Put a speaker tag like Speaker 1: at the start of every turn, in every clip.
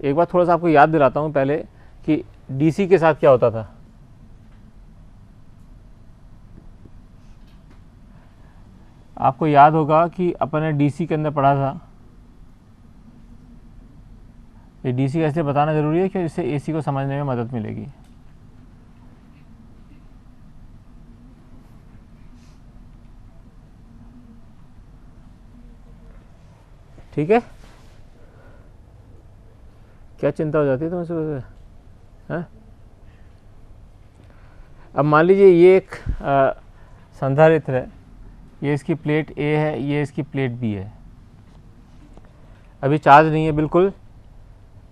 Speaker 1: एक बार थोड़ा सा आपको याद दिलाता हूँ पहले कि डीसी के साथ क्या होता था। आपको याद होगा कि अपन ने डीसी के अंदर पढ़ा था, ये डीसी कैसे बताना ज़रूरी है कि इससे एसी को समझने में मदद मिलेगी। ठीक है, क्या चिंता हो जाती है तुम्हें सुबह से? हैं? अब मान लीजिए ये एक संधारित्र है, ये इसकी प्लेट ए है, ये इसकी प्लेट बी है। अभी चार्ज नहीं है, बिल्कुल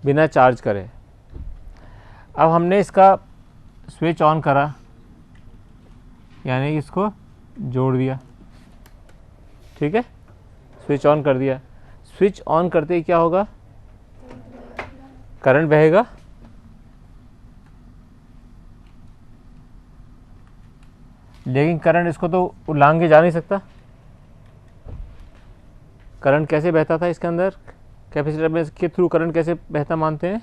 Speaker 1: बिना चार्ज करे। अब हमने इसका स्विच ऑन करा, यानी इसको जोड़ दिया। ठीक है, स्विच ऑन कर दिया। स्विच ऑन करते ही क्या होगा? करंट बहेगा। लेकिन करंट इसको तो उलांघ के जा नहीं सकता। करंट कैसे बहता था इसके अंदर? कैपेसिटर में के थ्रू करंट कैसे बहता मानते हैं?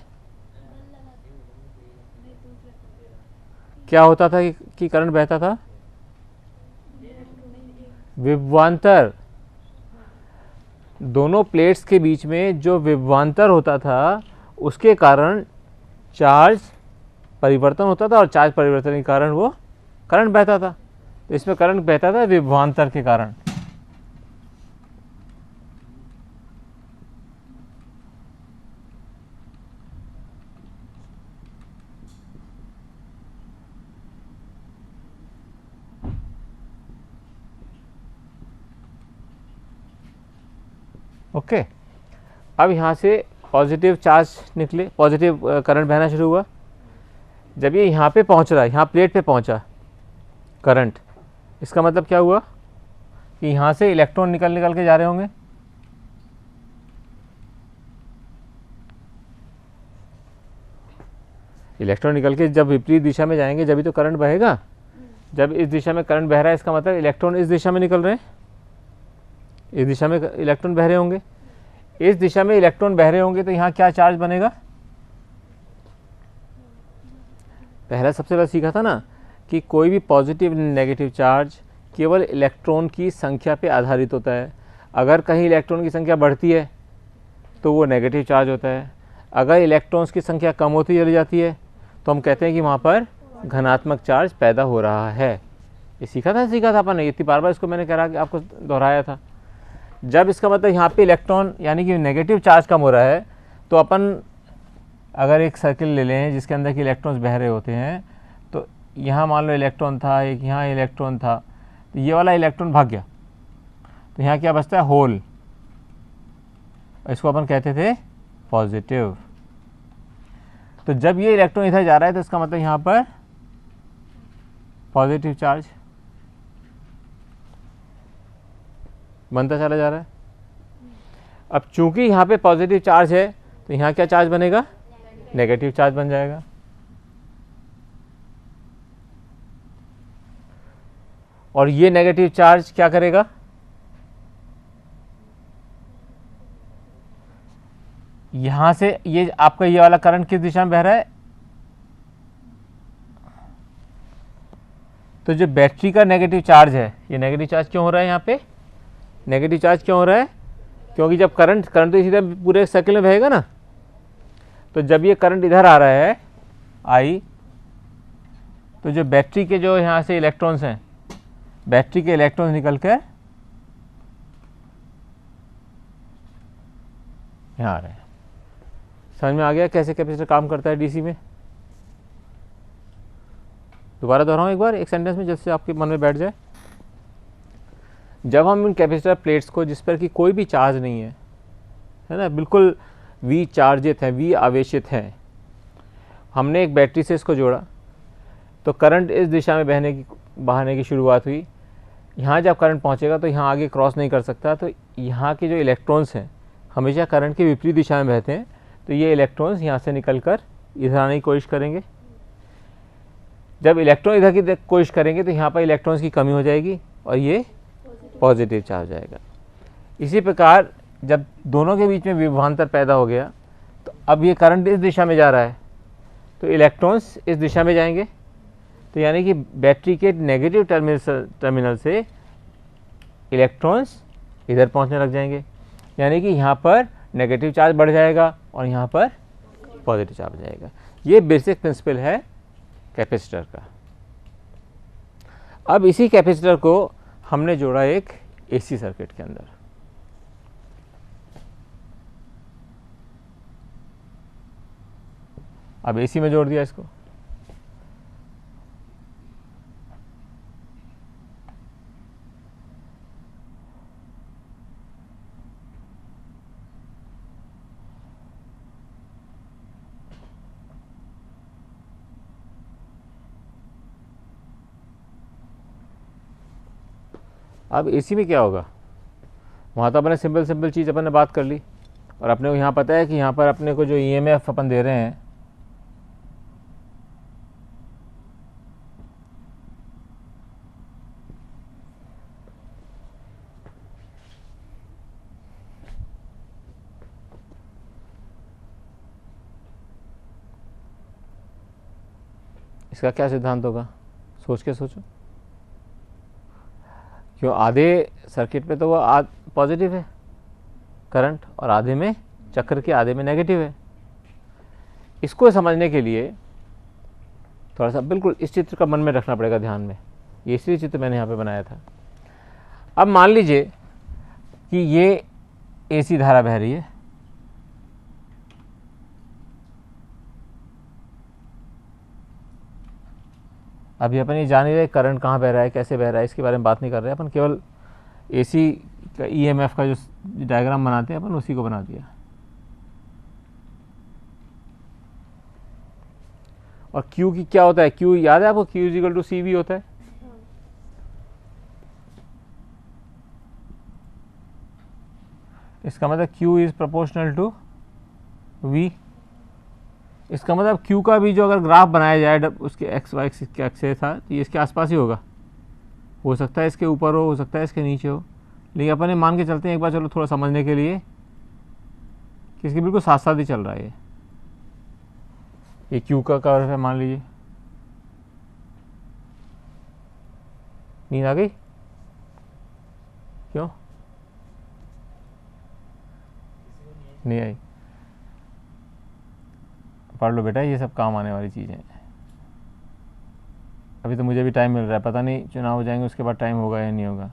Speaker 1: क्या होता था कि करंट बहता था? विभवांतर। दोनों प्लेट्स के बीच में जो विभवांतर होता था उसके कारण चार्ज परिवर्तन होता था, और चार्ज परिवर्तन के कारण वो करंट बहता था। तो इसमें करंट बहता था विभवांतर के कारण। ओके, अब यहाँ से पॉजिटिव चार्ज निकले, पॉजिटिव करंट बहना शुरू हुआ। जब ये यहाँ पे पहुँच रहा है, यहाँ प्लेट पे पहुँचा करंट, इसका मतलब क्या हुआ कि यहाँ से इलेक्ट्रॉन निकल के जा रहे होंगे। इलेक्ट्रॉन निकल के जब विपरीत दिशा में जाएंगे जब भी तो करंट बहेगा। जब इस दिशा में करंट बह रहा है, इसका मतलब इलेक्ट्रॉन इस दिशा में निकल रहे हैं, इस दिशा में इलेक्ट्रॉन बह रहे होंगे। इस दिशा में इलेक्ट्रॉन बह रहे होंगे तो यहाँ क्या चार्ज बनेगा? पहला सबसे पहले सीखा था ना कि कोई भी पॉजिटिव नेगेटिव चार्ज केवल इलेक्ट्रॉन की संख्या पे आधारित होता है। अगर कहीं इलेक्ट्रॉन की संख्या बढ़ती है तो वो नेगेटिव चार्ज होता है। अगर इलेक्ट्रॉन्स की संख्या कम होती चली जाती है तो हम कहते हैं कि वहाँ पर धनात्मक चार्ज पैदा हो रहा है। ये सीखा था अपन ने, इतनी बार इसको मैंने कहा कि आपको दोहराया था। जब इसका मतलब यहाँ पे इलेक्ट्रॉन यानी कि नेगेटिव चार्ज कम हो रहा है, तो अपन अगर एक सर्किल ले लें जिसके अंदर के इलेक्ट्रॉन्स बह रहे होते हैं, तो यहाँ मान लो इलेक्ट्रॉन था, एक यहाँ इलेक्ट्रॉन था, तो ये वाला इलेक्ट्रॉन भाग गया, तो यहाँ क्या बचता है? होल। इसको अपन कहते थे पॉजिटिव। तो जब ये इलेक्ट्रॉन इधर जा रहा है तो इसका मतलब यहाँ पर पॉजिटिव चार्ज बनता चला जा रहा है। अब चूंकि यहाँ पे पॉजिटिव चार्ज है तो यहाँ क्या चार्ज बनेगा? नेगेटिव चार्ज बन जाएगा। और ये नेगेटिव चार्ज क्या करेगा? यहां से ये आपका ये वाला करंट किस दिशा में बह रहा है? तो जो बैटरी का नेगेटिव चार्ज है, ये नेगेटिव चार्ज क्यों हो रहा है? यहाँ पे नेगेटिव चार्ज क्यों हो रहा है? क्योंकि जब करंट तो इसी तरह पूरे सर्किल में बहेगा ना, तो जब ये करंट इधर आ रहा है आई, तो जो बैटरी के जो यहाँ से इलेक्ट्रॉन्स हैं, बैटरी के इलेक्ट्रॉन्स निकलकर यहाँ आ रहे हैं। समझ में आ गया कैसे कैपेसिटर काम करता है डीसी में? दोबारा दोहराऊं एक बार एक सेंटेंस में, जिससे आपके मन में बैठ जाए। जब हम इन कैपेसिटर प्लेट्स को, जिस पर कि कोई भी चार्ज नहीं है ना, बिल्कुल वी चार्जित है, वी आवेशित है, हमने एक बैटरी से इसको जोड़ा तो करंट इस दिशा में बहने की शुरुआत हुई। यहाँ जब करंट पहुँचेगा तो यहाँ आगे क्रॉस नहीं कर सकता, तो यहाँ के जो इलेक्ट्रॉन्स हैं हमेशा करंट के विपरीत दिशा में बहते हैं, तो ये इलेक्ट्रॉन्स यहाँ से निकलकर इधर आने की कोशिश करेंगे। जब इलेक्ट्रॉन इधर की कोशिश करेंगे तो यहाँ पर इलेक्ट्रॉन्स की कमी हो जाएगी और ये पॉजिटिव चार्ज आएगा। इसी प्रकार जब दोनों के बीच में विभवांतर पैदा हो गया तो अब ये करंट इस दिशा में जा रहा है, तो इलेक्ट्रॉन्स इस दिशा में जाएंगे, तो यानी कि बैटरी के नेगेटिव टर्मिनल से इलेक्ट्रॉन्स इधर पहुंचने लग जाएंगे, यानी कि यहाँ पर नेगेटिव चार्ज बढ़ जाएगा और यहाँ पर पॉजिटिव चार्ज जाएगा। ये बेसिक प्रिंसिपल है कैपेसिटर का। अब इसी कैपेसिटर को हमने जोड़ा एक एसी सर्किट के अंदर। अब एसी में जोड़ दिया इसको, अब एसी में क्या होगा, वहाँ तो अपने सिंपल चीज़ अपन ने बात कर ली, और अपने को यहाँ पता है कि यहाँ पर अपने को जो ईएमएफ अपन दे रहे हैं इसका क्या सिद्धांत होगा, सोच के सोचो। क्यों, आधे सर्किट पे तो वो पॉजिटिव है करंट, और आधे में, चक्र के आधे में नेगेटिव है। इसको समझने के लिए थोड़ा सा बिल्कुल इस चित्र का मन में रखना पड़ेगा ध्यान में, ये इसलिए चित्र मैंने यहाँ पे बनाया था। अब मान लीजिए कि ये एसी धारा बह रही है, अभी अपन ये जान नहीं रहे करंट कहाँ बह रहा है, कैसे बह रहा है, इसके बारे में बात नहीं कर रहे, अपन केवल एसी का ईएमएफ का जो डायग्राम बनाते हैं अपन उसी को बना दिया। और Q की क्या होता है, Q याद है आपको, Q इजिकल टू CV होता है। इसका मतलब Q is proportional to V। इसका मतलब Q का भी जो अगर ग्राफ बनाया जाए उसके एक्स वाई एक्सिस के था, तो ये इसके आसपास ही होगा, हो सकता है इसके ऊपर हो सकता है इसके नीचे हो, लेकिन अपन मान के चलते हैं एक बार, चलो थोड़ा समझने के लिए, कि इसके बिल्कुल साथ साथ ही चल रहा है। ये Q का कर्व है मान लीजिए। नींद आ गई क्यों, नहीं आई, पढ़ लो बेटा, ये सब काम आने वाली चीज़ें। अभी तो मुझे भी टाइम मिल रहा है, पता नहीं चुनाव हो जाएंगे उसके बाद टाइम होगा या नहीं होगा।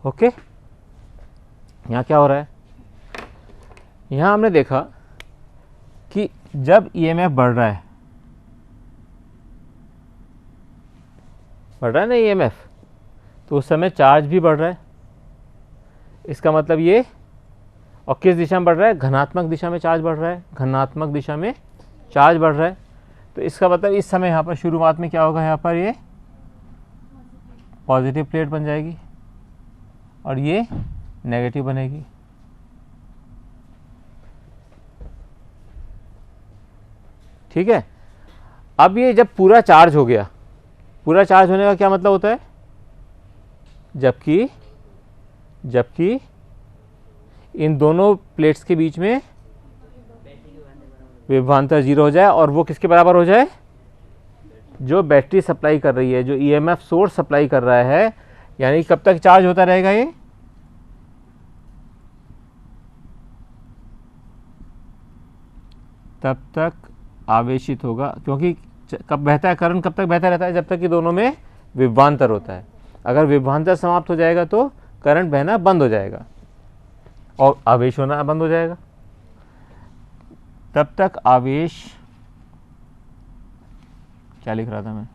Speaker 1: ओके, यहाँ क्या हो रहा है, यहाँ हमने देखा कि जब ईएमएफ बढ़ रहा है ना ईएमएफ, तो उस समय चार्ज भी बढ़ रहा है। इसका मतलब ये, और किस दिशा में बढ़ रहा है, धनात्मक दिशा में चार्ज बढ़ रहा है, धनात्मक दिशा में चार्ज बढ़ रहा है। तो इसका मतलब इस समय यहाँ पर शुरुआत में क्या होगा, यहाँ पर ये पॉजिटिव प्लेट बन जाएगी और ये नेगेटिव बनेगी। ठीक है, अब ये जब पूरा चार्ज हो गया, पूरा चार्ज होने का क्या मतलब होता है, जबकि इन दोनों प्लेट्स के बीच में विभवांतर 0 हो जाए, और वो किसके बराबर हो जाए, जो बैटरी सप्लाई कर रही है, जो ईएमएफ सोर्स सप्लाई कर रहा है। यानी कब तक चार्ज होता रहेगा ये, तब तक आवेशित होगा, क्योंकि कब बहता है करंट, कब तक बहता रहता है, जब तक कि दोनों में विभवांतर होता है। अगर विभवांतर समाप्त हो जाएगा तो करंट बहना बंद हो जाएगा और आवेश होना बंद हो जाएगा। तब तक आवेश, क्या लिख रहा था मैं,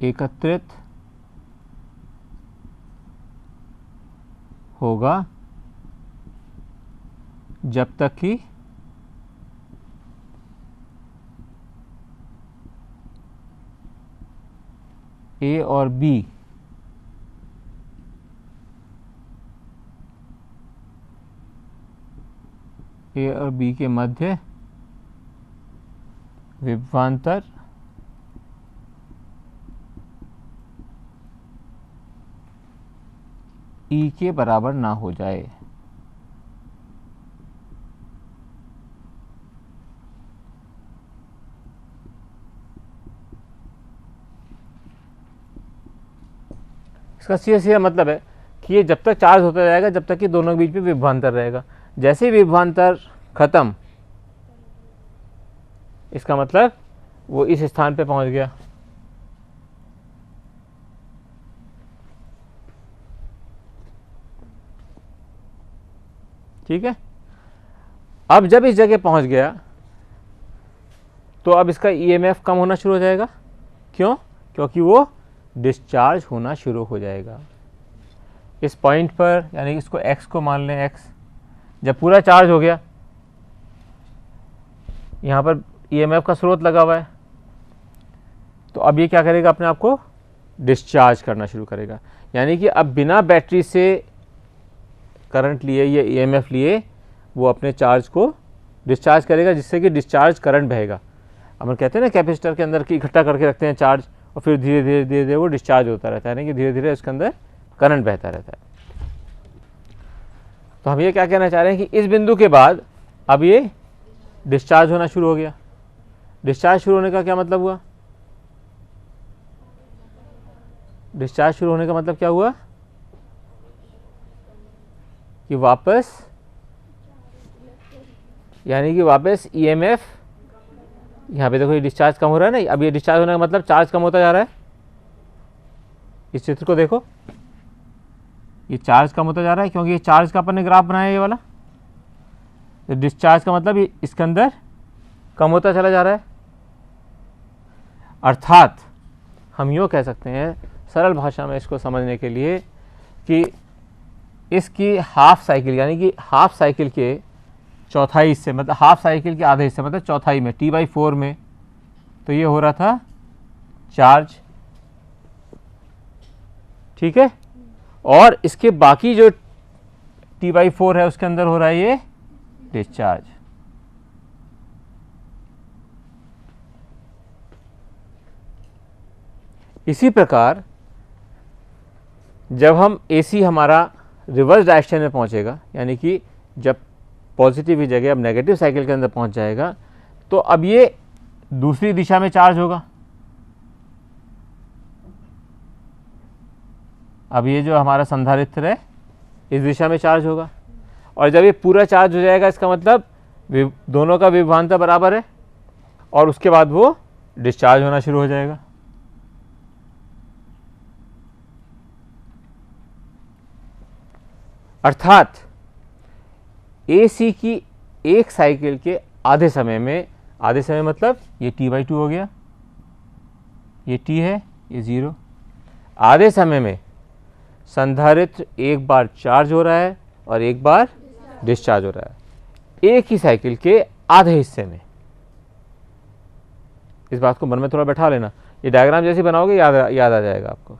Speaker 1: एकत्रित होगा जब तक कि ए और बी के मध्य विभवांतर E के बराबर ना हो जाए। इसका सीधा सीधा मतलब है कि ये जब तक चार्ज होता जाएगा जब तक कि दोनों के बीच में विभवांतर रहेगा। जैसे ही विभवांतर खत्म, इसका मतलब वो इस स्थान पे पहुंच गया। ठीक है, अब जब इस जगह पहुंच गया तो अब इसका ईएमएफ कम होना शुरू हो जाएगा। क्यों? क्योंकि वो डिस्चार्ज होना शुरू हो जाएगा इस पॉइंट पर, यानी इसको x को मान लें x। जब पूरा चार्ज हो गया, यहाँ पर ईएमएफ का स्रोत लगा हुआ है, तो अब ये क्या करेगा, अपने आप को डिस्चार्ज करना शुरू करेगा। यानी कि अब बिना बैटरी से करंट लिए या ईएमएफ लिए वो अपने चार्ज को डिस्चार्ज करेगा, जिससे कि डिस्चार्ज करंट बहेगा। हम कहते हैं ना कैपेसिटर के अंदर की इकट्ठा करके रखते हैं चार्ज, और फिर धीरे धीरे धीरे धीरे वो डिस्चार्ज होता रहता है, यानी कि धीरे धीरे उसके अंदर करंट बहता रहता है। तो हम ये क्या कहना चाह रहे हैं कि इस बिंदु के बाद अब ये डिस्चार्ज होना शुरू हो गया। डिस्चार्ज शुरू होने का क्या मतलब हुआ? डिस्चार्ज शुरू होने का मतलब क्या हुआ कि वापस, यानी कि वापस ईएमएफ, यहाँ पे देखो ये डिस्चार्ज कम हो रहा है ना, अब ये डिस्चार्ज होने का मतलब चार्ज कम होता जा रहा है। इस चित्र को देखो, ये चार्ज कम होता जा रहा है क्योंकि ये चार्ज का अपन ने ग्राफ बनाया ये वाला। तो डिस्चार्ज का मतलब ये इसके अंदर कम होता चला जा रहा है। अर्थात हम यूँ कह सकते हैं सरल भाषा में इसको समझने के लिए कि इसकी हाफ साइकिल, यानी कि हाफ साइकिल के चौथाई हिस्से, मतलब हाफ साइकिल के आधे हिस्से, मतलब चौथाई में T/4 में, तो ये हो रहा था चार्ज। ठीक है, और इसके बाकी जो T/4 है उसके अंदर हो रहा है ये डिस्चार्ज। इसी प्रकार जब हम AC हमारा रिवर्स डायरेक्शन में पहुंचेगा, यानी कि जब पॉजिटिव की जगह अब नेगेटिव साइकिल के अंदर पहुंच जाएगा, तो अब ये दूसरी दिशा में चार्ज होगा। अब ये जो हमारा संधारित्र है इस दिशा में चार्ज होगा, और जब ये पूरा चार्ज हो जाएगा इसका मतलब दोनों का विभवांतर बराबर है, और उसके बाद वो डिस्चार्ज होना शुरू हो जाएगा। अर्थात AC की एक साइकिल के आधे समय में, आधे समय मतलब ये T/2 हो गया, ये T है, ये 0। आधे समय में संधारित्र एक बार चार्ज हो रहा है और एक बार डिस्चार्ज हो रहा है, एक ही साइकिल के आधे हिस्से में। इस बात को मन में थोड़ा बैठा लेना, ये डायग्राम जैसे बनाओगे याद आ जाएगा आपको।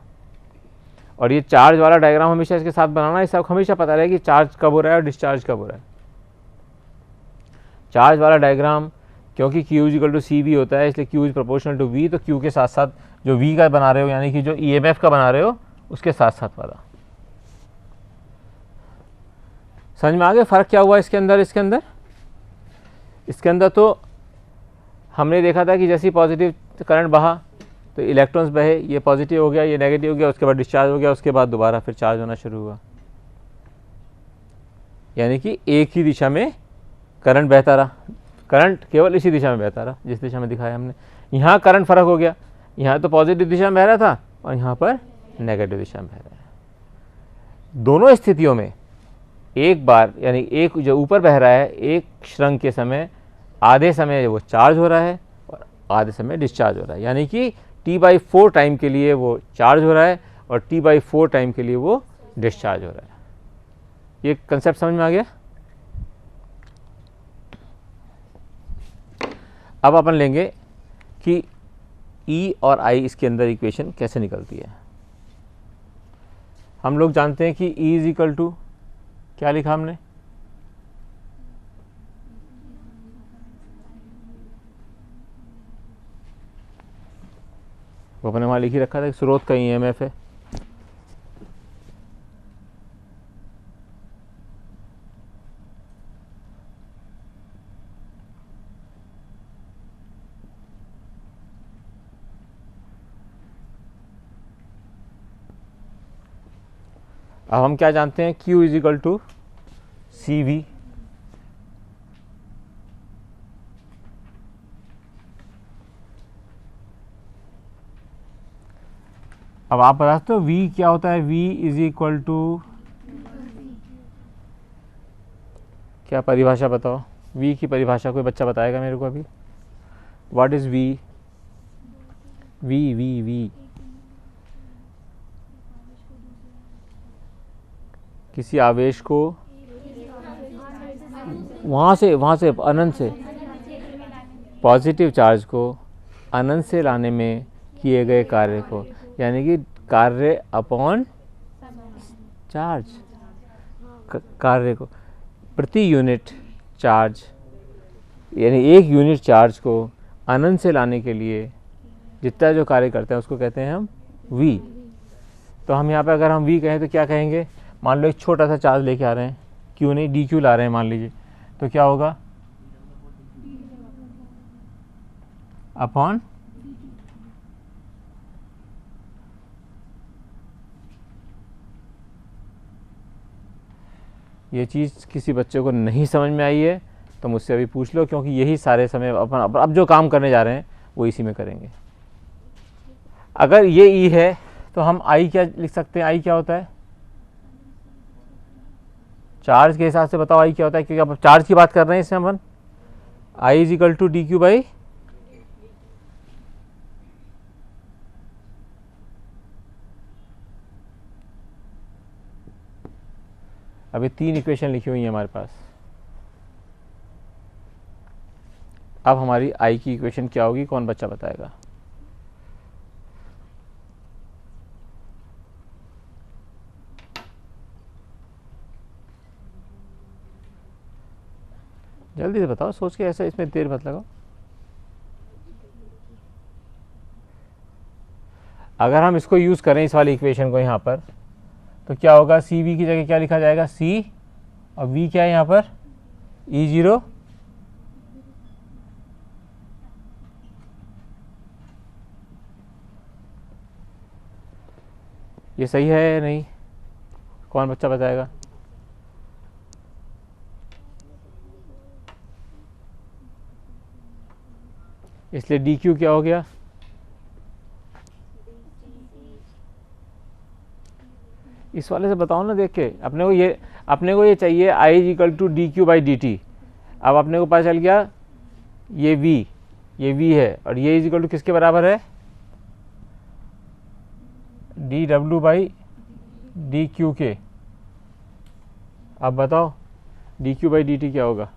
Speaker 1: और ये चार्ज वाला डायग्राम हमेशा इसके साथ बनाना, इस सबको हमेशा पता रहे कि चार्ज कब हो रहा है और डिस्चार्ज कब हो रहा है। चार्ज वाला डायग्राम, क्योंकि Q = CV होता है, इसलिए Q = V, तो Q के साथ साथ जो V का बना रहे हो, यानी कि जो EMF का बना रहे हो, उसके साथ साथ वाला। समझ में आ गया फ़र्क क्या हुआ इसके अंदर? इसके अंदर तो हमने देखा था कि जैसे पॉजिटिव करंट बहा तो इलेक्ट्रॉन्स बहे, ये पॉजिटिव हो गया, ये नेगेटिव हो गया, उसके बाद डिस्चार्ज हो गया, उसके बाद दोबारा फिर चार्ज होना शुरू हुआ। यानी कि एक ही दिशा में करंट बहता रहा, करंट केवल इसी दिशा में बहता रहा जिस दिशा में दिखाया हमने। यहाँ करंट फ़र्क हो गया, यहाँ तो पॉजिटिव दिशा में बह रहा था और यहाँ पर नेगेटिव दिशा में बह रहा है। दोनों स्थितियों में एक बार, यानी एक जो ऊपर बह रहा है, एक श्रृंग के समय आधे समय वो चार्ज हो रहा है और आधे समय डिस्चार्ज हो रहा है, यानी कि T/4 टाइम के लिए वो चार्ज हो रहा है और T/4 टाइम के लिए वो डिस्चार्ज हो रहा है। ये कंसेप्ट समझ में आ गया? अब अपन लेंगे कि E और I इसके अंदर इक्वेशन कैसे निकलती है। हम लोग जानते हैं कि E = क्या लिखा हमने? वो अपने वहाँ लिख ही रखा था कि स्रोत का ईएमएफ है। अब हम क्या जानते हैं, Q is equal to C V. अब आप बता सकते हो V क्या होता है। V इज इक्वल टू, क्या परिभाषा बताओ, V की परिभाषा कोई बच्चा बताएगा मेरे को अभी। What is V? V किसी आवेश को वहाँ से अनंत से, पॉजिटिव चार्ज को अनंत से लाने में किए गए कार्य को, यानी कि कार्य अपॉन चार्ज, कार्य को प्रति यूनिट चार्ज, यानी एक यूनिट चार्ज को अनंत से लाने के लिए जितना जो कार्य करते हैं उसको कहते हैं हम V। तो हम यहाँ पे अगर हम V कहें तो क्या कहेंगे, मान लो एक छोटा सा चार्ज लेके आ रहे हैं, क्यू नहीं dq ला रहे हैं मान लीजिए, तो क्या होगा अपॉन ये चीज़ किसी बच्चे को नहीं समझ में आई है तो मुझसे अभी पूछ लो, क्योंकि यही सारे समय अपन अब जो काम करने जा रहे हैं वो इसी में करेंगे। अगर ये E है तो हम I क्या लिख सकते हैं, I क्या होता है, चार्ज के हिसाब से बताओ I क्या होता है, क्योंकि अब चार्ज की बात कर रहे हैं इसमें अपन। I is equal to D Q by अभी 3 इक्वेशन लिखी हुई है हमारे पास। अब हमारी I की इक्वेशन क्या होगी, कौन बच्चा बताएगा। जल्दी से बताओ, सोच के, ऐसा इसमें देर मत लगाओ। अगर हम इसको यूज़ करें इस वाली इक्वेशन को यहाँ पर, तो क्या होगा, सी वी की जगह क्या लिखा जाएगा, सी, और वी क्या है यहाँ पर, E0 ये सही है या नहीं, कौन बच्चा बताएगा। इसलिए डी क्यू क्या हो गया, इस वाले से बताओ ना देख के। अपने को ये चाहिए I is equal to D Q by D T. अब अपने को पता चल गया ये V है और ये इज इक्वल टू किसके बराबर है, D W by D Q के। अब बताओ D Q by D T क्या होगा।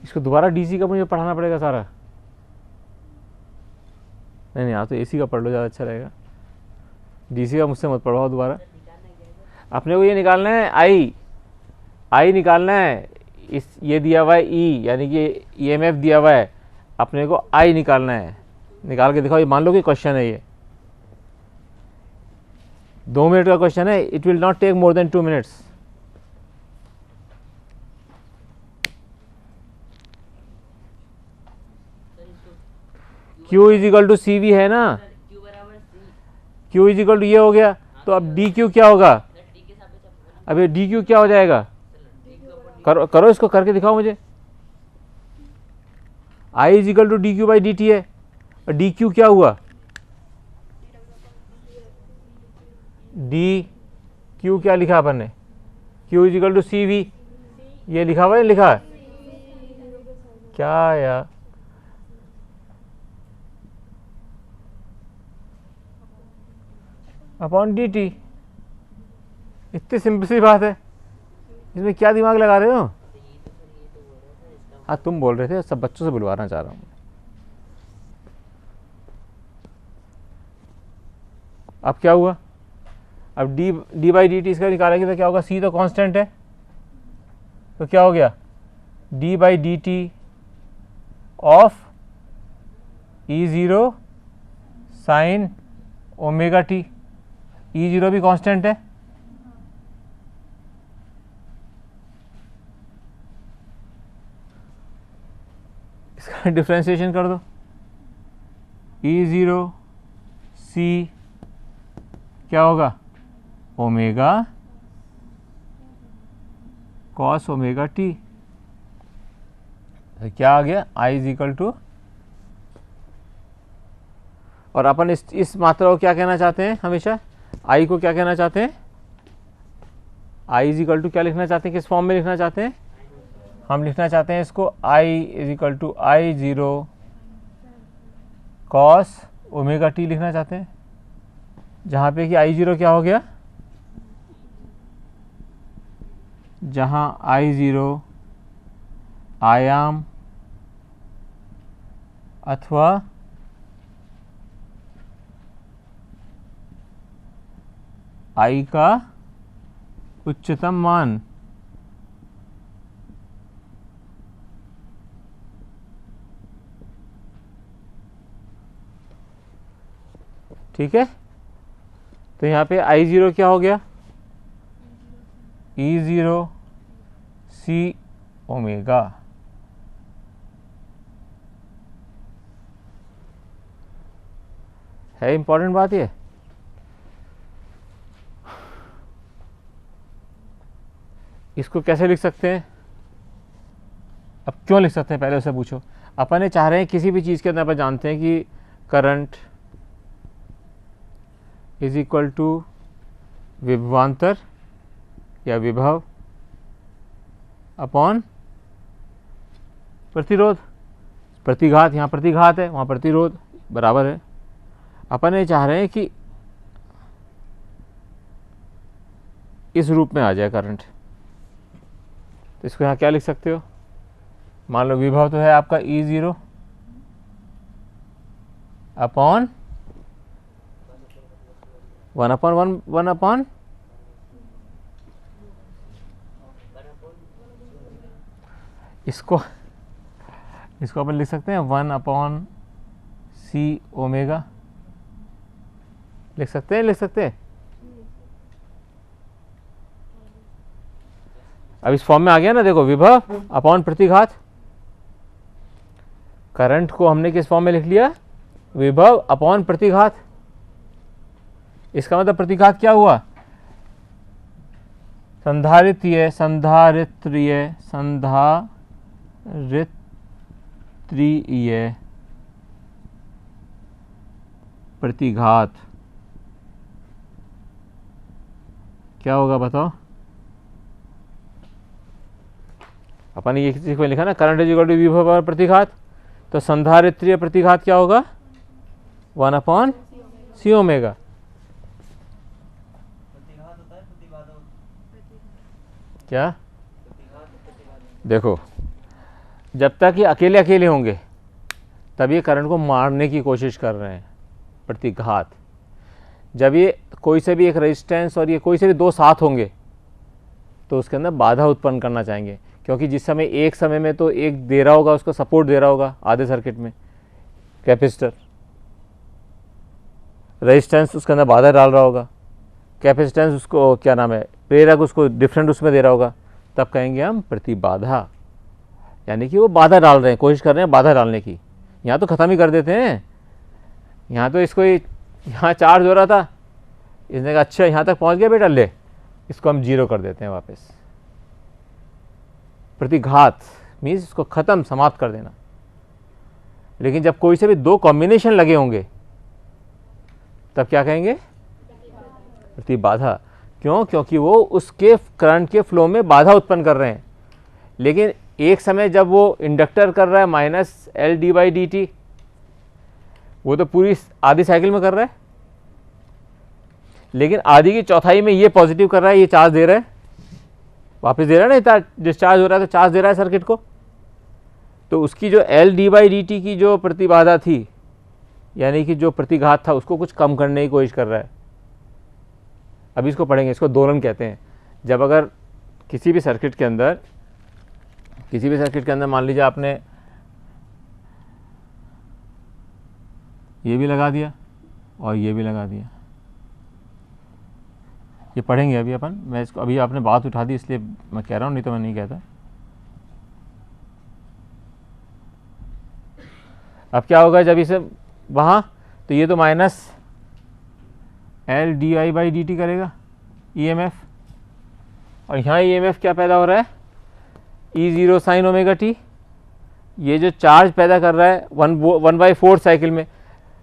Speaker 1: इसको दोबारा डीसी का मुझे पढ़ाना पड़ेगा सारा, नहीं आप तो एसी का पढ़ लो, ज़्यादा अच्छा रहेगा। डीसी का मुझसे मत पढ़वाओ दोबारा। अपने को ये निकालना है आई निकालना है। ये दिया हुआ है ई, यानी कि ईएमएफ दिया हुआ है, अपने को आई निकालना है। निकाल के दिखाओ। ये मान लो कि क्वेश्चन है, ये 2 मिनट का क्वेश्चन है। It will not take more than 2 minutes. Q is equal to C V है ना, Q इज इक्वल टू ये हो गया, तो अब डी क्यू क्या होगा, अब ये डी क्यू क्या हो जाएगा, करो इसको करके दिखाओ मुझे। I is equal to D Q by D T है, और डी क्यू क्या हुआ, डी क्यू क्या लिखा अपन ने, Q is equal to C V, ये लिखा हुआ है, लिखा है क्या यार, अपॉन डी टी। इतनी सिंपल सी बात है, इसमें क्या दिमाग लगा रहे हो। हाँ तुम बोल रहे थे, सब बच्चों से बुलवाना चाह रहा हूँ। अब क्या हुआ, अब डी बाई डी टी इसका निकालेंगे तो क्या होगा, सी तो कांस्टेंट है, तो क्या हो गया D by D T of E zero sign omega T. E zero भी कांस्टेंट है, इसका डिफ्रेंशिएशन कर दो, ई ज़ीरो सी क्या होगा ओमेगा कॉस ओमेगा टी, तो क्या आ गया आई इज इक्वल टू, और अपन इस मात्रा को क्या कहना चाहते हैं, हमेशा आई को क्या कहना चाहते हैं, आई इज इक्वल टू क्या लिखना चाहते हैं, किस फॉर्म में लिखना चाहते हैं, हम लिखना चाहते हैं इसको I is equal to I zero cos omega t लिखना चाहते हैं, जहाँ पे कि आई ज़ीरो क्या हो गया, जहाँ आई ज़ीरो आयाम अथवा आई का उच्चतम मान, ठीक है। तो यहाँ पे आई ज़ीरो क्या हो गया, ई ज़ीरो सी ओमेगा, है इंपॉर्टेंट बात ये। इसको कैसे लिख सकते हैं, अब क्यों लिख सकते हैं पहले उसे पूछो। अपन ये चाह रहे हैं किसी भी चीज़ के अंदर अपन जानते हैं कि करंट इज इक्वल टू विभवांतर या विभव अपॉन प्रतिरोध, प्रतिघात, यहाँ प्रतिघात है वहाँ प्रतिरोध बराबर है। अपन ये चाह रहे हैं कि इस रूप में आ जाए करंट, तो इसको यहाँ क्या लिख सकते हो, मान लो विभव तो है आपका ई ज़ीरो अपॉन वन अपॉन इसको अपन लिख सकते हैं 1 अपॉन सी ओमेगा, लिख सकते हैं। अब इस फॉर्म में आ गया ना, देखो विभव अपॉन प्रतिघात, करंट को हमने किस फॉर्म में लिख लिया, विभव अपॉन प्रतिघात। इसका मतलब प्रतिघात क्या हुआ, संधारित्रीय प्रतिघात क्या होगा बताओ। अपन ये किसी को लिखा ना, करंट इज इक्वल टू विभव और प्रतिघात, तो संधारित्रीय प्रतिघात क्या होगा 1 अपॉन सी ओमेगा। क्या देखो, जब तक ये अकेले अकेले होंगे तब ये करंट को मारने की कोशिश कर रहे हैं, प्रतिघात। जब ये कोई से भी एक रेजिस्टेंस और ये कोई से भी दो साथ होंगे तो उसके अंदर बाधा उत्पन्न करना चाहेंगे, क्योंकि जिस समय एक समय में तो एक दे रहा होगा, उसको सपोर्ट दे रहा होगा आधे सर्किट में कैपेसिटर, रेजिस्टेंस उसके अंदर बाधा डाल रहा होगा, कैपेसिटेंस उसको क्या नाम है प्रेरक उसको डिफरेंट उसमें दे रहा होगा, तब कहेंगे हम प्रतिबाधा, यानी कि वो बाधा डाल रहे हैं, कोशिश कर रहे हैं बाधा डालने की। यहाँ तो ख़त्म ही कर देते हैं, यहाँ तो इसको यहाँ चार्ज हो रहा था, इसने कहा अच्छा यहाँ तक पहुँच गया बेटा, ले इसको हम जीरो कर देते हैं वापस। प्रतिघात मीन्स इसको ख़त्म, समाप्त कर देना। लेकिन जब कोई से भी दो कॉम्बिनेशन लगे होंगे तब क्या कहेंगे, प्रतिबाधा। क्यों, क्योंकि वो उसके करंट के फ्लो में बाधा उत्पन्न कर रहे हैं। लेकिन एक समय जब वो इंडक्टर कर रहा है minus L D by D T, वो तो पूरी आधी साइकिल में कर रहा है, लेकिन आधी की चौथाई में ये पॉजिटिव कर रहा है, ये चार्ज दे रहा है, वापस दे रहा है ना, डिस्चार्ज हो रहा है तो चार्ज दे रहा है सर्किट को। तो उसकी जो L D by D T की जो प्रतिबाधा थी, यानी कि जो प्रतिघात था, उसको कुछ कम करने की कोशिश कर रहा है। अभी इसको पढ़ेंगे, इसको दोलन कहते हैं। जब अगर किसी भी सर्किट के अंदर मान लीजिए आपने ये भी लगा दिया और ये भी लगा दिया, ये पढ़ेंगे अभी अपन। मैं इसको अभी आपने बात उठा दी इसलिए मैं कह रहा हूँ, नहीं तो मैं नहीं कहता। अब क्या होगा जब इसे वहाँ, तो ये तो minus L D I by D T करेगा ईएमएफ, और यहाँ ईएमएफ क्या पैदा हो रहा है, ई ज़ीरो साइन ओमेगा टी। ये जो चार्ज पैदा कर रहा है 1/4 साइकिल में,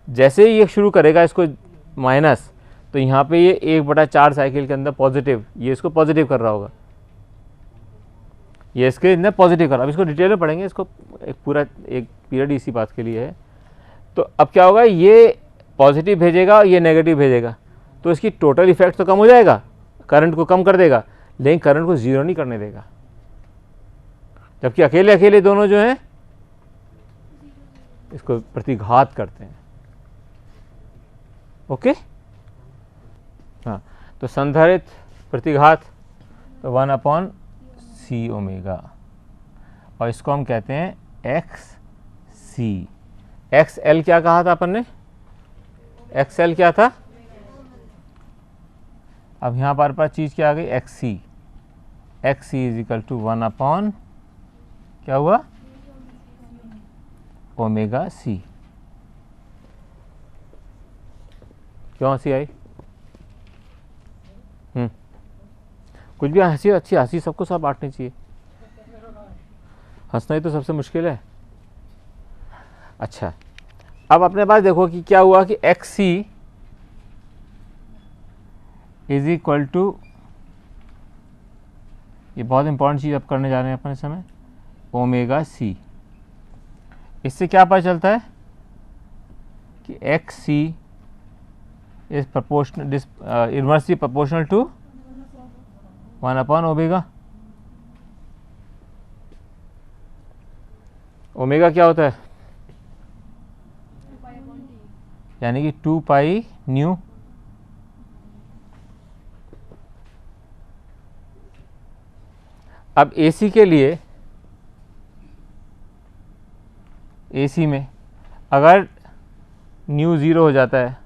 Speaker 1: जैसे ही ये शुरू करेगा इसको माइनस, तो यहाँ पे ये 1/4 साइकिल के अंदर पॉजिटिव, ये इसको पॉजिटिव कर रहा होगा, ये इसके अंदर पॉजिटिव कर रहा है। अब इसको डिटेल में पढ़ेंगे, इसको एक पूरा एक पीरियड इसी बात के लिए है। तो अब क्या होगा, ये पॉजिटिव भेजेगा और ये नेगेटिव भेजेगा, तो इसकी टोटल इफेक्ट तो कम हो जाएगा, करंट को कम कर देगा, लेकिन करंट को ज़ीरो नहीं करने देगा। जबकि अकेले अकेले दोनों जो हैं इसको प्रतिघात करते हैं। ओके, हाँ, तो संधारित्र प्रतिघात 1/c ओमेगा, और इसको हम कहते हैं XC। XL क्या कहा था अपन ने, XL क्या था, अब यहाँ पर चीज़ क्या आ गई, XC। XC is equal to 1/ क्या हुआ, ओमेगा C। क्यों हंसी आई, कुछ भी हंसी, अच्छी हंसी सबको सब बांटनी चाहिए, हंसना ही तो सबसे मुश्किल है। अच्छा, अब अपने पास देखो कि क्या हुआ कि XC इज इक्वल टू, ये बहुत इंपॉर्टेंट चीज़ अब करने जा रहे हैं अपने समय, ओमेगा C। इससे क्या पता चलता है कि XC is proportional, inversely proportional to 1/ omega. Omega क्या होता है, यानी कि 2 पाई न्यू। अब AC के लिए, AC में अगर न्यू ज़ीरो हो जाता है,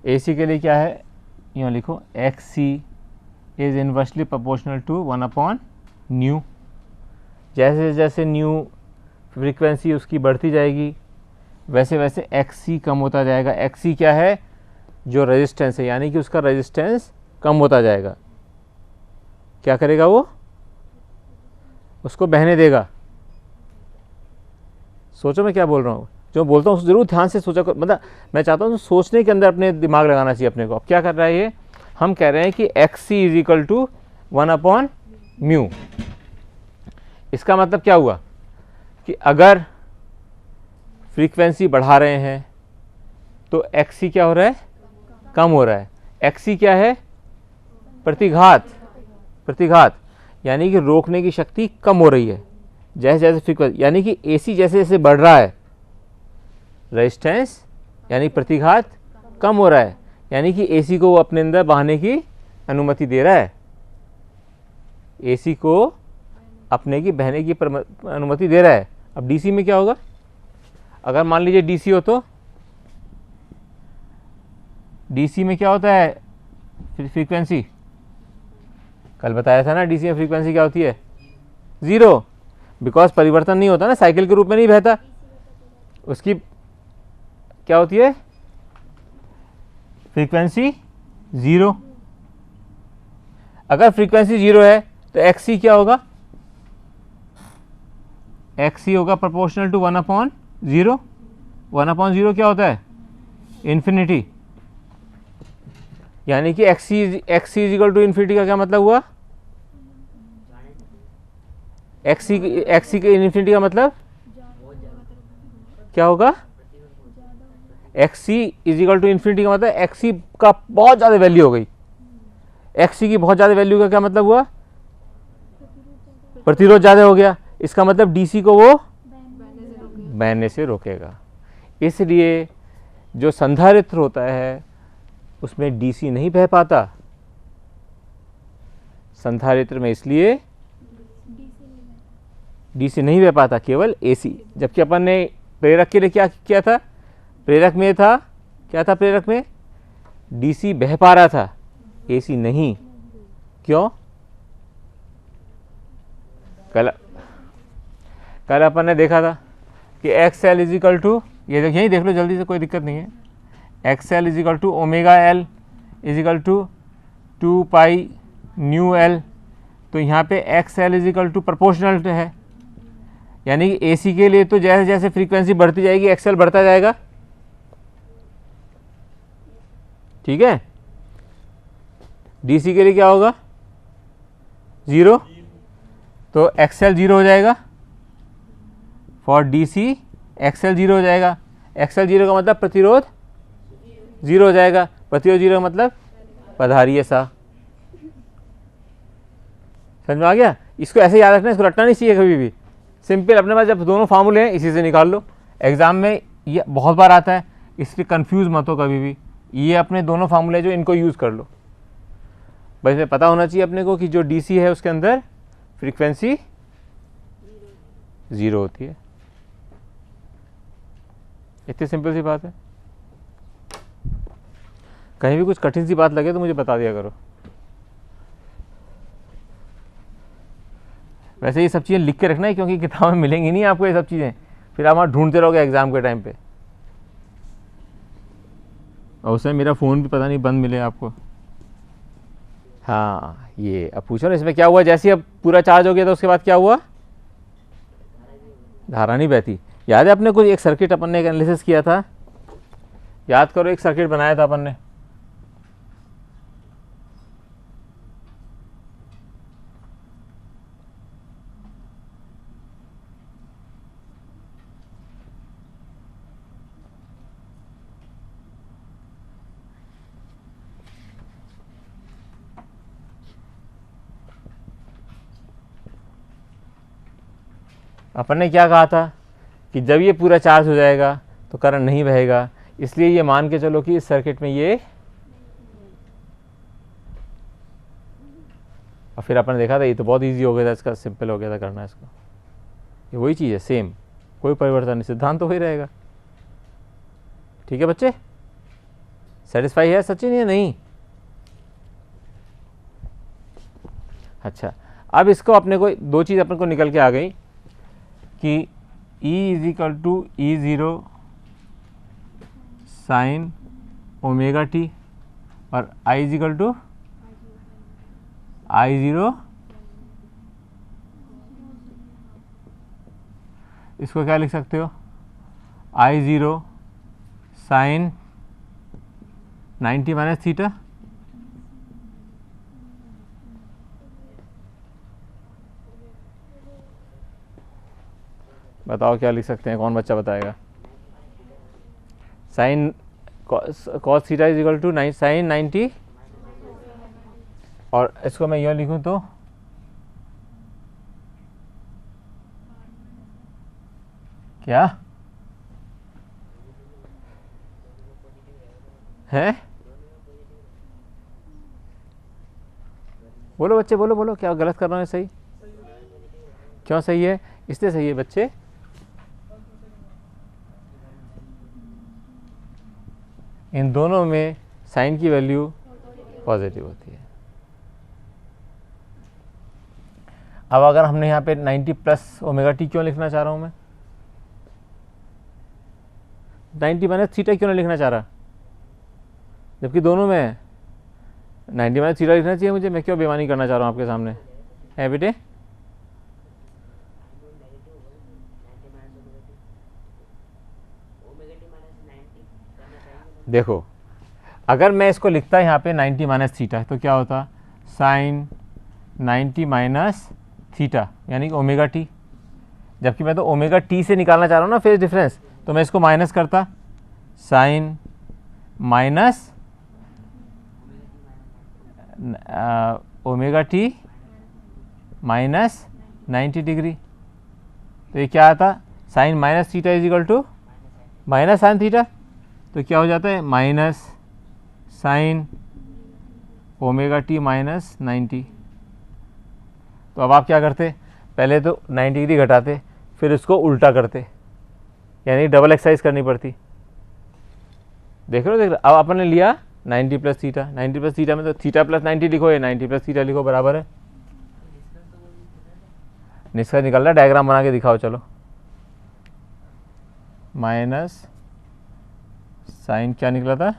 Speaker 1: AC के लिए क्या है, यूँ लिखो XC is inversely proportional to 1/ nu. जैसे जैसे न्यू फ्रीक्वेंसी उसकी बढ़ती जाएगी, वैसे वैसे XC कम होता जाएगा। XC क्या है, जो रेजिस्टेंस है, यानी कि उसका रेजिस्टेंस कम होता जाएगा। क्या करेगा वो, उसको बहने देगा। सोचो मैं क्या बोल रहा हूँ, जो बोलता हूँ ज़रूर ध्यान से सोचा कर, मतलब मैं चाहता हूँ सोचने के अंदर अपने दिमाग लगाना चाहिए अपने को। अब क्या कर रहा है ये, हम कह रहे हैं कि XC is equal to 1/ mu. इसका मतलब क्या हुआ कि अगर फ्रीक्वेंसी बढ़ा रहे हैं तो XC क्या हो रहा है, कम हो रहा है। XC क्या है, प्रतिघात, यानी कि रोकने की शक्ति कम हो रही है जैसे जैसे फ्रीक्वेंसी, यानी कि AC जैसे जैसे बढ़ रहा है, रेजिस्टेंस यानी प्रतिघात कम हो रहा है, यानी कि AC को वो अपने अंदर बहाने की अनुमति दे रहा है, AC को अपने की बहने की अनुमति दे रहा है। अब DC में क्या होगा, अगर मान लीजिए DC हो, तो DC में क्या होता है, फ्रीक्वेंसी, कल बताया था ना, DC में फ्रीक्वेंसी क्या होती है, ज़ीरो, बिकॉज परिवर्तन नहीं होता ना, साइकिल के रूप में नहीं बहता, उसकी क्या होती है, फ्रीक्वेंसी ज़ीरो। अगर फ्रीक्वेंसी ज़ीरो है तो XC क्या होगा, XC होगा प्रोपोर्शनल टू 1/0। 1/0 क्या होता है, इन्फिनिटी, यानी कि XC is equal to infinity का क्या मतलब हुआ, XC के इन्फिनिटी का मतलब क्या होगा, XC is equal to infinity का मतलब XC का बहुत ज़्यादा वैल्यू हो गई। XC की बहुत ज़्यादा वैल्यू का क्या मतलब हुआ, प्रतिरोध ज़्यादा हो गया। इसका मतलब DC को वो बहने से रोकेगा। इसलिए जो संधारित्र होता है उसमें डीसी नहीं बह पाता, संधारित्र में इसलिए डीसी नहीं बह पाता, केवल एसी। जबकि अपन ने प्रेरक के लिए क्या किया था, प्रेरक में था क्या था, प्रेरक में डीसी बह पा रहा था, एसी नहीं। क्यों? कल अपन ने देखा था कि एक्स एल इजिकल टू, ये यही देख लो जल्दी से, कोई दिक्कत नहीं है, X L is equal to omega L is equal to 2 pi nu L. तो यहाँ पे X L is equal to proportional है, यानी कि एसी के लिए तो जैसे जैसे फ्रीक्वेंसी बढ़ती जाएगी एक्सएल बढ़ता जाएगा, ठीक है। डीसी के लिए क्या होगा, 0, तो एक्सएल 0 हो जाएगा, फॉर डीसी एक्सएल 0 हो जाएगा। एक्सएल 0 का मतलब प्रतिरोध 0 हो जाएगा, प्रतिरोध 0 का मतलब पधारिये सा। समझ में आ गया? इसको ऐसे याद रखना, इसको रटना नहीं चाहिए कभी भी। सिंपल अपने पास जब दोनों फार्मूले हैं इसी से निकाल लो। एग्जाम में ये बहुत बार आता है, इसलिए कंफ्यूज मत हो कभी भी। ये अपने दोनों फार्मूले जो इनको यूज़ कर लो, बस ये पता होना चाहिए अपने को कि जो डीसी है उसके अंदर फ्रीक्वेंसी 0 होती है। इतनी सिंपल सी बात है। कहीं भी कुछ कठिन सी बात लगे तो मुझे बता दिया करो। वैसे ये सब चीज़ें लिख के रखना है, क्योंकि किताब में मिलेंगी नहीं आपको ये सब चीज़ें, फिर आप वहाँ ढूंढते रहोगे एग्ज़ाम के टाइम पे। और उसमें मेरा फ़ोन भी पता नहीं बंद मिले आपको। हाँ, ये अब पूछो ना, इसमें क्या हुआ, जैसे ही अब पूरा चार्ज हो गया तो उसके बाद क्या हुआ, धारा नहीं बहती। याद है अपने को एक सर्किट अपन ने एक एनालिसिस किया था, याद करो, एक सर्किट बनाया था अपन ने। अपन ने क्या कहा था कि जब ये पूरा चार्ज हो जाएगा तो करंट नहीं बहेगा, इसलिए ये मान के चलो कि इस सर्किट में ये, और फिर अपन ने देखा था ये तो बहुत इजी हो गया था, इसका सिंपल हो गया था करना इसको। ये वही चीज़ है, सेम, कोई परिवर्तन नहीं, सिद्धांत तो वही रहेगा। ठीक है बच्चे, सेटिस्फाई है सचिन या नहीं? अच्छा, अब इसको अपने को दो चीज़ अपन को निकल के आ गई कि E is equal to E0 sine omega T और I is equal to I0, इसको क्या लिख सकते हो, I0 साइन 90 माइनस थीटा। बताओ क्या लिख सकते हैं, कौन बच्चा बताएगा? Sine cos theta is equal to sine 90, और इसको मैं यूँ लिखूँ तो क्या है? बोलो बच्चे, बोलो बोलो, क्या गलत कर रहा हूँ? सही क्यों सही है? इसलिए सही है बच्चे, इन दोनों में साइन की वैल्यू पॉजिटिव होती है। अब अगर हमने यहाँ पे 90 प्लस ओमेगा टी क्यों लिखना चाह रहा हूँ मैं, 90 माइनस थीटा क्यों नहीं लिखना चाह रहा, जबकि दोनों में 90 माइनस थीटा लिखना चाहिए मुझे। मैं क्यों बेईमानी करना चाह रहा हूँ आपके सामने, है बेटे? देखो, अगर मैं इसको लिखता यहाँ पे 90 माइनस थीटा तो क्या होता, साइन 90 माइनस थीटा यानी कि ओमेगा टी, जबकि मैं तो ओमेगा टी से निकालना चाह रहा हूँ ना फेज डिफरेंस, तो मैं इसको माइनस करता, sine minus omega T minus 90 degree. तो ये क्या आता, sine minus theta is equal to minus sine theta. तो क्या हो जाता है minus sine omega T minus 90। तो अब आप क्या करते, पहले तो 90 डिग्री घटाते, फिर उसको उल्टा करते, यानी डबल एक्सरसाइज करनी पड़ती। देख रहे हो, अब अपन ने लिया 90 प्लस थीटा, 90 प्लस थीटा में तो थीटा प्लस 90 लिखो या 90 प्लस थीटा लिखो, बराबर है। निष्कर्ष निकल रहा, डायग्राम बना के दिखाओ चलो। माइनस साइन क्या निकला था,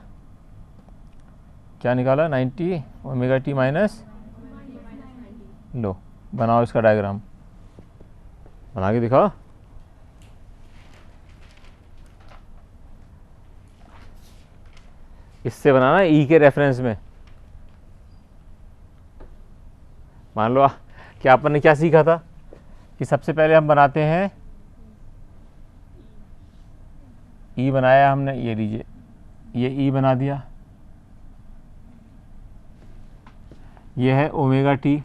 Speaker 1: क्या निकाला 90 ओमेगा टी माइनस, लो बनाओ इसका डायग्राम, बना के दिखाओ। इससे बनाना ई के रेफरेंस में। मान लो कि अपन ने क्या सीखा था कि सबसे पहले हम बनाते हैं ई, बनाया हमने, ये लीजिए ये ई बना दिया, ये है ओमेगा टी,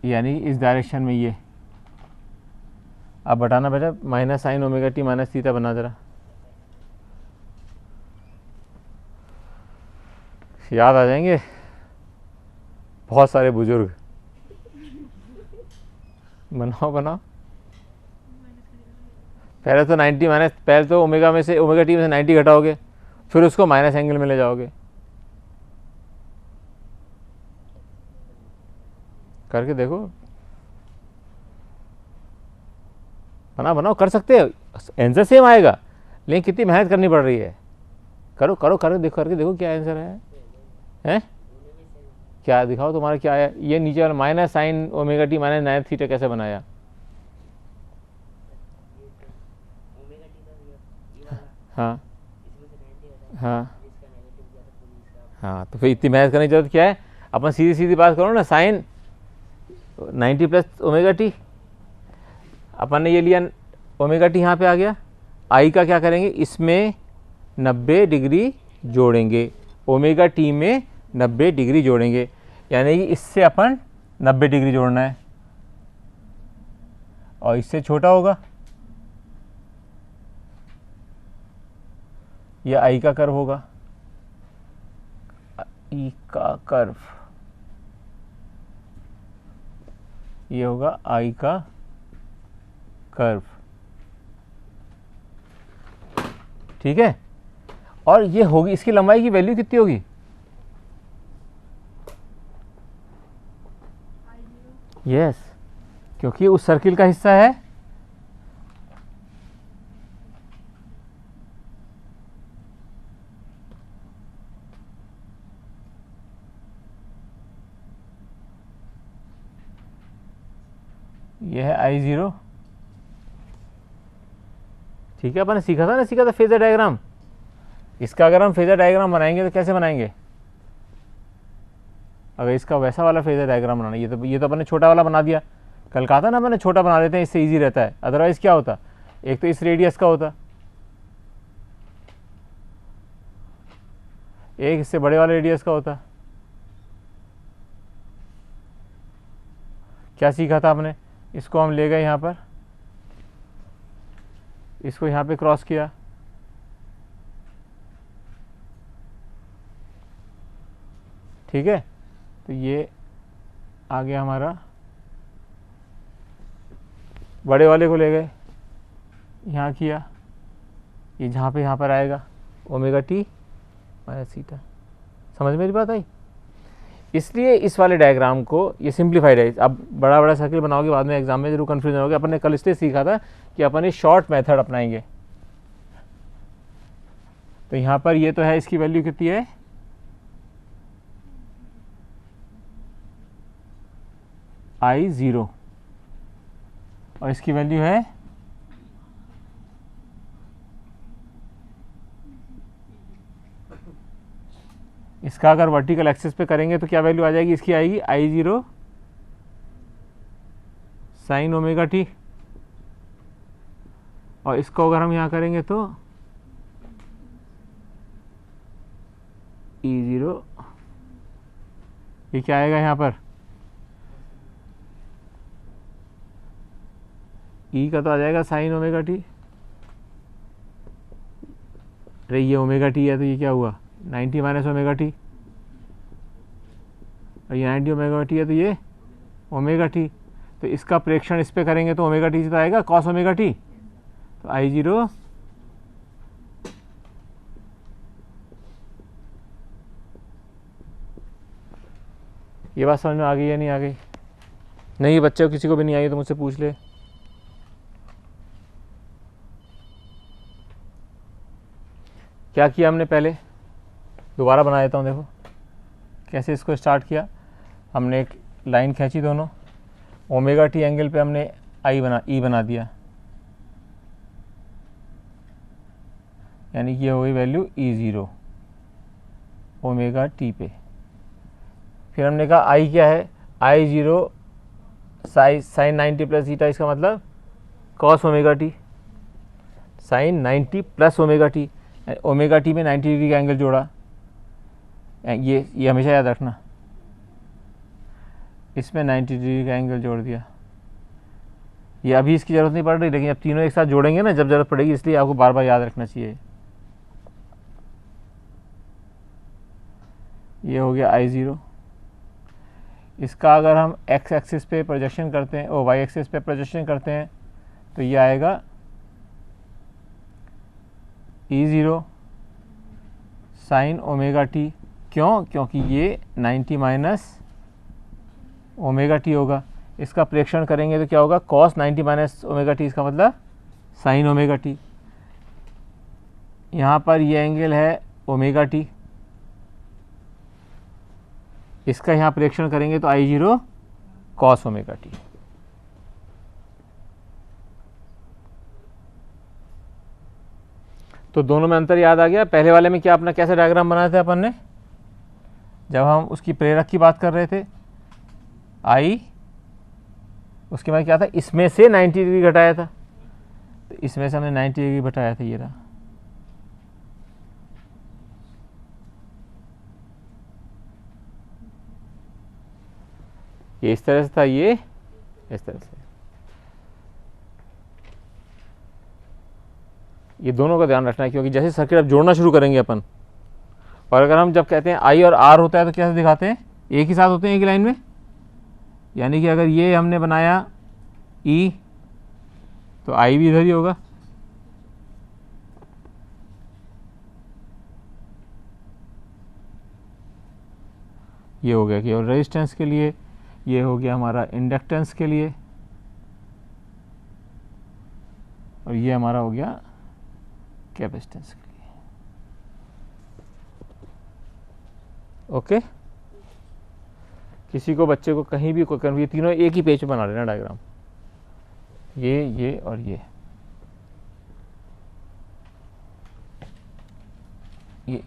Speaker 1: यानी इस डायरेक्शन में ये। अब बताना बेटा minus sine omega T minus theta बना जरा, याद आ जाएंगे बहुत सारे बुजुर्ग। बनाओ बनाओ, पहले तो 90 माइनस, पहले तो ओमेगा में से, ओमेगा टी में से 90 घटाओगे, फिर उसको माइनस एंगल में ले जाओगे। करके देखो, बनाओ बनाओ, कर सकते हो, आंसर सेम आएगा, लेकिन कितनी मेहनत करनी पड़ रही है। करो करो करो, देखो करके देखो क्या आंसर है, हैं? क्या दिखाओ तुम्हारा क्या आया। ये नीचे वाला minus sine omega T minus 90 theta कैसे बनाया। हाँ हाँ हाँ, तो फिर इतनी मेहनत करने की जरूरत क्या है, अपन सीधी सीधी बात करो ना, साइन 90 प्लस ओमेगा टी, अपन ने ये लिया ओमेगा टी, यहाँ पे आ गया, आई का क्या करेंगे, इसमें 90 डिग्री जोड़ेंगे, ओमेगा टी में 90 डिग्री जोड़ेंगे, यानी कि इससे अपन 90 डिग्री जोड़ना है, और इससे छोटा होगा, यह आई का कर्व होगा, ई का कर्व ये होगा आई का कर्व, ठीक है। और ये होगी, इसकी लंबाई की वैल्यू कितनी होगी, यस, क्योंकि उस सर्किल का हिस्सा है, यह है I0, ठीक है। अपन ने सीखा था ना, सीखा था फेजर डायग्राम। इसका अगर हम फेजर डायग्राम बनाएंगे तो कैसे बनाएंगे, अगर इसका वैसा वाला फेजर डायग्राम बनाना, ये तो अपन ने छोटा वाला बना दिया, कल कहा था ना मैंने छोटा बना देते हैं, इससे इजी रहता है। अदरवाइज क्या होता, एक तो इस रेडियस का होता, एक इससे बड़े वाले रेडियस का होता। क्या सीखा था हमने, इसको हम ले गए यहाँ पर, इसको यहाँ पे क्रॉस किया, ठीक है, तो ये आ गया हमारा, बड़े वाले को ले गए, यहाँ किया, ये जहाँ पे यहाँ पर आएगा ओमेगा टी माइनस थीटा। समझ मेरी बात आई। इसलिए इस वाले डायग्राम को, ये सिंप्लीफाइड है, अब बड़ा बड़ा सर्किल बनाओगे बाद में एग्जाम में जरूर कंफ्यूजन होगा। अपन ने कल इसलिए सीखा था कि अपन ये शॉर्ट मेथड अपनाएंगे। तो यहाँ पर ये तो है, इसकी वैल्यू कितनी है, I0, और इसकी वैल्यू है इसका, अगर वर्टिकल एक्सिस पे करेंगे तो क्या वैल्यू आ जाएगी, इसकी आएगी I0 साइन ओमेगा टी, और इसको अगर हम यहाँ करेंगे तो E0, ये क्या आएगा यहाँ पर, ई का तो आ जाएगा साइन ओमेगा टी, अरे ये ओमेगा टी है तो ये क्या हुआ 90 माइनस ओमेगा टी, और ये 90 ओमेगा टी है तो ये ओमेगा टी। तो इसका प्रेक्षण इस पे करेंगे तो ओमेगा टी से तो आएगा कॉस ओमेगा टी, तो आई जीरो ये बात समझ में आ गई या नहीं आ गई? नहीं बच्चों किसी को भी नहीं आई तो मुझसे पूछ ले। क्या किया हमने पहले, दोबारा बना देता हूँ। देखो कैसे इसको स्टार्ट किया, हमने एक लाइन खींची दोनों, ओमेगा टी एंगल पे हमने ई बना दिया, यानी कि ये हो गई वैल्यू E0 ओमेगा टी पे। फिर हमने कहा आई क्या है, I0 साइन 90 प्लस ईटा, इसका मतलब cos omega T, sine 90 plus omega T, omega T में 90 डिग्री का एंगल जोड़ा। ये हमेशा याद रखना, इसमें 90 डिग्री का एंगल जोड़ दिया। ये अभी इसकी ज़रूरत नहीं पड़ रही, लेकिन अब तीनों एक साथ जोड़ेंगे ना जब ज़रूरत पड़ेगी, इसलिए आपको बार बार याद रखना चाहिए। ये हो गया I0। इसका अगर हम x एक्सिस पे प्रोजेक्शन करते हैं और y एक्सिस पे प्रोजेक्शन करते हैं तो ये आएगा E0 साइन ओमेगा टी। क्यों? क्योंकि ये 90 माइनस ओमेगा टी होगा। इसका प्रेक्षण करेंगे तो क्या होगा, कॉस 90 माइनस ओमेगा टी, इसका मतलब साइन ओमेगा टी। यहाँ पर ये एंगल है ओमेगा टी, इसका यहाँ प्रेक्षण करेंगे तो I0 कॉस ओमेगा टी। तो दोनों में अंतर याद आ गया। पहले वाले में क्या अपना कैसा डायग्राम बनाया था अपन ने, जब हम उसकी प्रेरक की बात कर रहे थे आई, उसके बाद क्या था, इसमें से 90 डिग्री घटाया था, तो इसमें से हमने 90 डिग्री घटाया था, ये रहा। ये इस तरह से था, ये इस तरह से। ये दोनों का ध्यान रखना है, क्योंकि जैसे सर्किट अब जोड़ना शुरू करेंगे अपन, और अगर हम जब कहते हैं आई और आर होता है तो कैसे दिखाते हैं, एक ही साथ होते हैं एक ही लाइन में। यानी कि अगर ये हमने बनाया ई तो आई भी इधर ही होगा, ये हो गया केवल रेजिस्टेंस के लिए, ये हो गया हमारा इंडक्टेंस के लिए, और ये हमारा हो गया कैपेसिटेंस के लिए। ओके, किसी को बच्चे को कहीं भी कोई, ये तीनों एक ही पेज पे बना लेना डायग्राम, ये और ये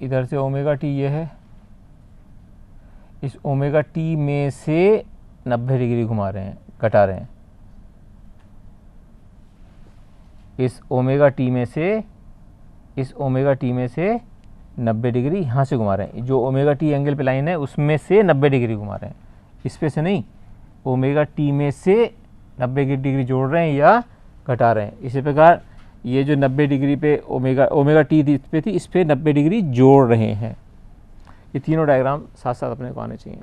Speaker 1: इधर से ओमेगा टी ये है, इस ओमेगा टी में से 90 डिग्री घुमा रहे हैं, घटा रहे हैं। इस ओमेगा टी में से 90 डिग्री यहाँ से घुमा रहे हैं। जो ओमेगा टी एंगल पे लाइन है उसमें से 90 डिग्री घुमा रहे हैं, इस पे से नहीं, ओमेगा टी में से 90 डिग्री जोड़ रहे हैं या घटा रहे हैं। इसी प्रकार ये जो 90 डिग्री पे ओमेगा टी पे थी, इस पे 90 डिग्री जोड़ रहे हैं। ये तीनों डायग्राम साथ साथ अपने को आने चाहिए।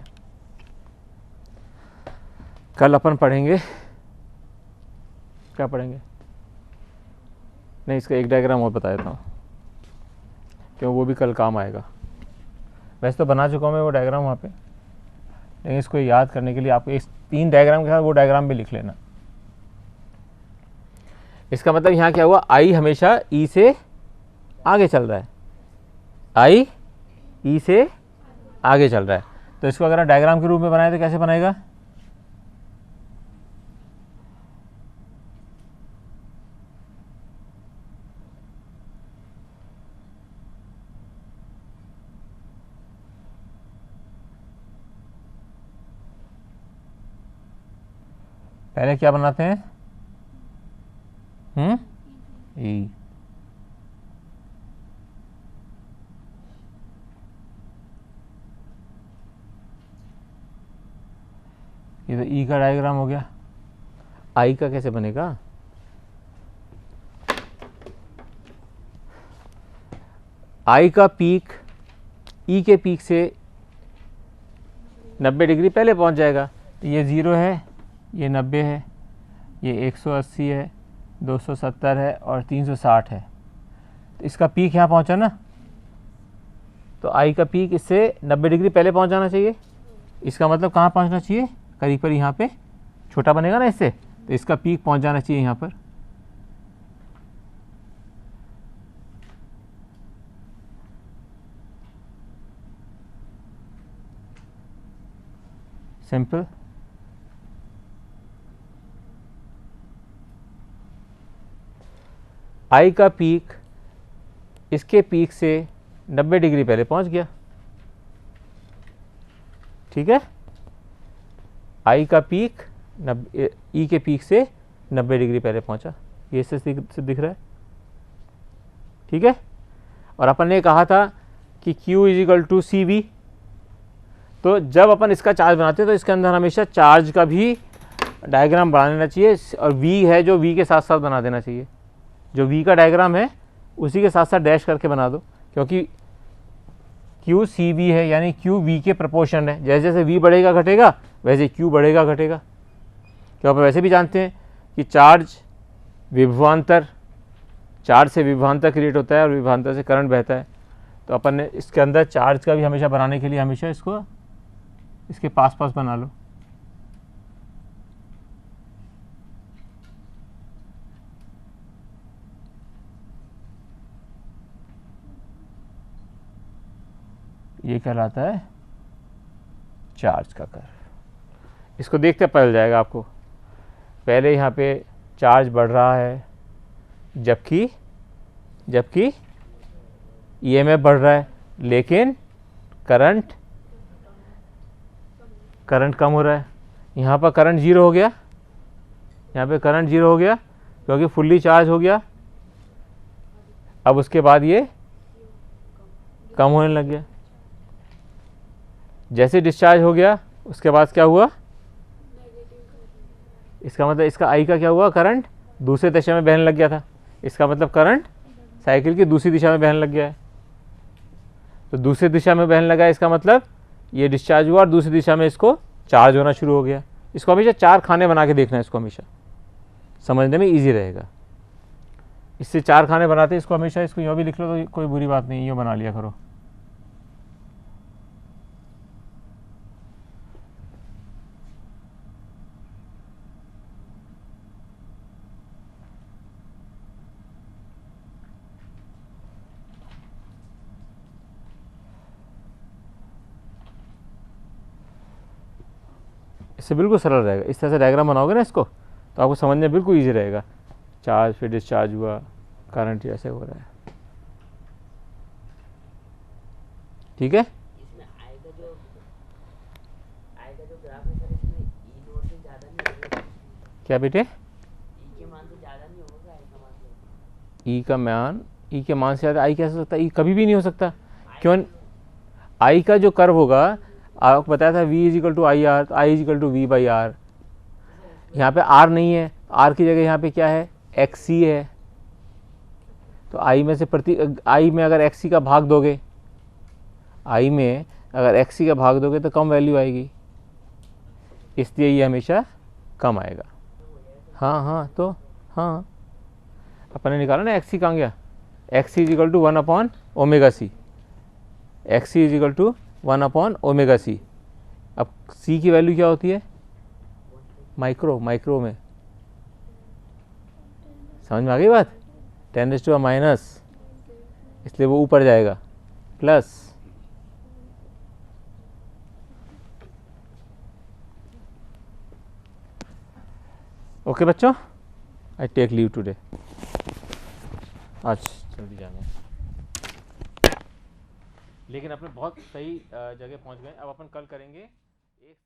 Speaker 1: कल अपन पढ़ेंगे, क्या पढ़ेंगे, नहीं इसका एक डायग्राम और बता देता हूँ, क्यों वो भी कल काम आएगा। वैसे तो बना चुका हूँ मैं वो डायग्राम वहाँ पे, लेकिन इसको याद करने के लिए आपको इस 3 डायग्राम के साथ वो डायग्राम भी लिख लेना। इसका मतलब यहाँ क्या हुआ, आई हमेशा ई से आगे चल रहा है, आई ई से आगे चल रहा है। तो इसको अगर डायग्राम के रूप में बनाए तो कैसे बनेगा, पहले क्या बनाते हैं, ई, ये तो ई का डायग्राम हो गया। आई का कैसे बनेगा, आई का पीक ई के पीक से 90 डिग्री पहले पहुंच जाएगा। ये 0 है, ये 90 है, ये 180 है, 270 है और 360 है। तो इसका पीक यहाँ पहुंचा ना, तो आई का पीक इससे 90 डिग्री पहले पहुंच जाना चाहिए। इसका मतलब कहाँ पहुंचना चाहिए, करीब करीब यहाँ पे छोटा बनेगा ना इससे, तो इसका पीक पहुंच जाना चाहिए यहाँ पर। सिंपल। आई का पीक इसके पीक से 90 डिग्री पहले पहुंच गया, ठीक है। आई का पीक ई के पीक से 90 डिग्री पहले पहुंचा, ये इससे दिख रहा है, ठीक है। और अपन ने कहा था कि Q = CV, तो जब अपन इसका चार्ज बनाते हैं तो इसके अंदर हमेशा चार्ज का भी डायग्राम बना लेना चाहिए, और V है जो V के साथ साथ बना देना चाहिए। जो V का डायग्राम है उसी के साथ साथ डैश करके बना दो, क्योंकि Q CV है, यानी Q V के प्रोपोर्शन है। जैसे जैसे V बढ़ेगा घटेगा वैसे Q बढ़ेगा घटेगा। क्यों, आप वैसे भी जानते हैं कि चार्ज विभवांतर, चार्ज से विभवांतर क्रिएट होता है और विभवांतर से करंट बहता है। तो अपन ने इसके अंदर चार्ज का भी हमेशा बनाने के लिए हमेशा इसको इसके पास पास बना लो। ये कहलाता है चार्ज का कर्व। इसको देखते पता जाएगा आपको। पहले यहाँ पे चार्ज बढ़ रहा है, जबकि EMF बढ़ रहा है, लेकिन करंट कम हो रहा है। यहाँ पर करंट 0 हो गया, यहाँ पे करंट 0 हो गया क्योंकि फुल्ली चार्ज हो गया। अब उसके बाद ये कम होने लग गया। जैसे डिस्चार्ज हो गया उसके बाद क्या हुआ, इसका मतलब इसका आई का क्या हुआ, करंट दूसरे दिशा में बहने लग गया था। इसका मतलब करंट साइकिल की दूसरी दिशा में बहने लग गया है। तो दूसरी दिशा में बहने लगा, इसका मतलब ये डिस्चार्ज हुआ और दूसरी दिशा में इसको चार्ज होना शुरू हो गया। इसको हमेशा 4 खाने बना के देखना है, इसको हमेशा समझने में ईजी रहेगा। इससे 4 खाने बनाते हैं, इसको हमेशा इसको यूँ भी लिख लो तो कोई बुरी बात नहीं, यूँ बना लिया करो। इससे बिल्कुल सरल रहेगा। इस तरह से डायग्राम बनाओगे ना इसको, तो आपको समझने में बिल्कुल ईजी रहेगा। चार्ज फिर डिस्चार्ज हुआ, करंट ऐसे हो रहा है, ठीक है।
Speaker 2: इसमें आई का जो ग्राफ है सर, इसमें ई नोट से ज़्यादा नहीं होगा
Speaker 1: क्या बेटे,
Speaker 2: ई के मान से ज़्यादा नहीं होगा आई का मान से।
Speaker 1: ई के मान से ज़्यादा आई कैसे हो सकता है, ई कभी भी नहीं हो सकता। क्यों, आई का जो कर्व होगा, आपको बताया था V = IR, तो I = V/R। यहाँ पे R नहीं है, R की जगह यहाँ पे क्या है, XC है। तो I में से I में अगर XC का भाग दोगे, I में अगर XC का भाग दोगे तो कम वैल्यू आएगी, इसलिए ये हमेशा कम आएगा। हाँ तो हाँ अपन ने निकाला ना, XC कहाँ गया, XC = 1/ωc, XC = 1/ωc। अब C की वैल्यू क्या होती है, माइक्रो में। समझ में आ गई बात, 10⁻⁻, इसलिए वो ऊपर जाएगा, प्लस ओके बच्चों, आई टेक लीव टुडे। आज जल्दी जाना है, लेकिन अपने बहुत सही जगह पहुंच गए। अब अपन कल करेंगे एक